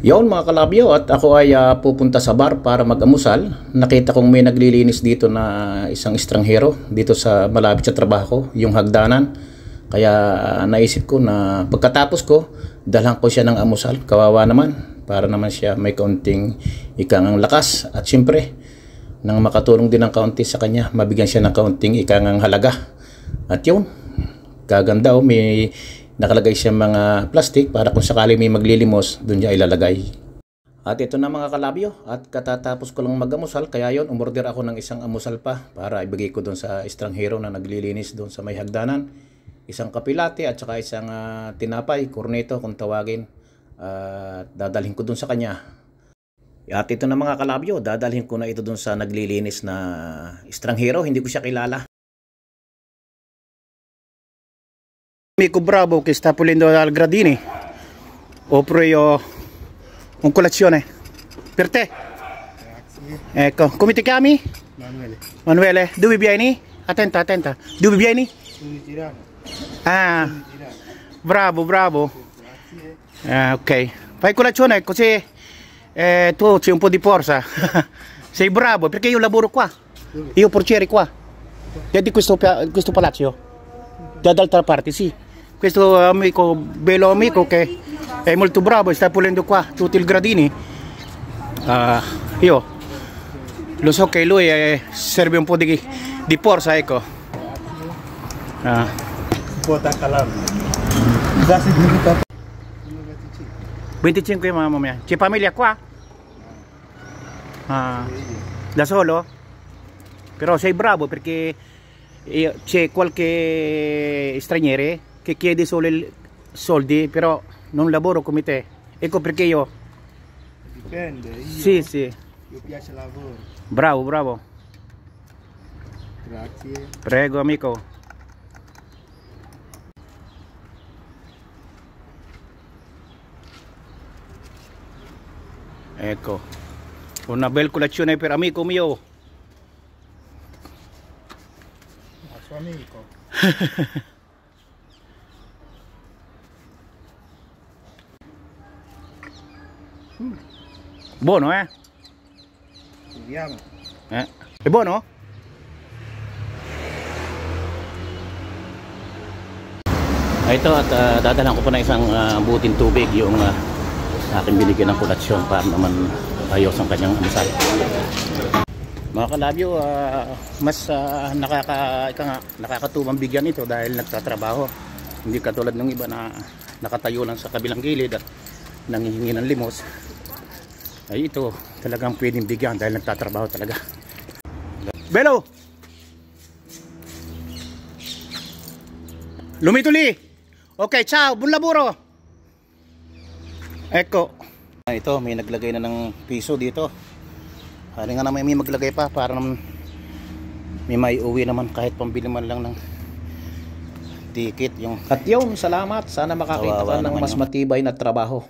Yon mga kalabyo, at ako ay pupunta sa bar para mag-amusal. Nakita kong may naglilinis dito na isang estranghero dito sa malapit sa trabaho ko, yung hagdanan. Kaya naisip ko na pagkatapos ko, dalhan ko siya ng amusal. Kawawa naman, para naman siya may kaunting ikangang lakas. At syempre, nang makatulong din ng kaunti sa kanya, mabigyan siya ng kaunting ikangang halaga. At yun, kaganda may nakalagay siya mga plastic para kung sakali may maglilimos, doon niya ilalagay. At ito na mga kalabyo, at katatapos ko lang mag-amusal, kaya yon umorder ako ng isang amusal pa para ibigay ko doon sa estranghero na naglilinis doon sa may hagdanan. Isang kapilate at saka isang tinapay, corneto kung tawagin, at dadalhin ko doon sa kanya. At ito na mga kalabyo, dadalhin ko na ito doon sa naglilinis na estranghero, hindi ko siya kilala. Amico Bravo che sta pulendo al gradini, offro io un colazione per te. Grazie. Ecco, come ti chiami? Manuele. Manuele, dove vieni? Attenta, attenta, dove vieni? Sono di Tirano. Ah, Sono di Tirano. bravo, bravo. Grazie. Ok, fai colazione così tu c'è un po' di forza. Sei bravo perché io lavoro qua, Dove? io portiere qua, di questo palazzo, dall'altra parte, sì. Questo amico, bello amico che è molto bravo, sta pulendo qua tutti i gradini. Io lo so che lui serve un po' di forza, ecco. Un po' da calare. Cosa significa? 25 mamma mia. C'è famiglia qua? Da solo? Però sei bravo perché c'è qualche straniero che chiede solo soldi, però non lavoro come te. Ecco perché io... Dipende. Sì, sì. Io piace lavoro. Bravo, bravo. Grazie. Prego, amico. Ecco. Una bella colazione per amico mio. Ma suo amico. Buono, eh? Vediamo. È buono? Ito, at dadalhan ko pa na isang buting tubig yung aking binigyan ng kolatsyon para naman ayos ang kanyang amusal. Mga kalabyo, mas nakakatuwang bigyan ito dahil nagtatrabaho. Hindi katulad ng iba na nakatayo lang sa kabilang gilid at nangihingi ng limos. Ay ito talagang pwedeng bigyan dahil nagtatrabaho talaga. Bello! Lumituli! Ok, ciao, buon lavoro! Ecco. Ito, may naglagay na ng piso dito. Hari nga naman may maglagay pa para naman may maiuwi naman kahit pambili man lang ng ticket yung. At yun, salamat. Sana makakita ka ng mas matibay na trabaho.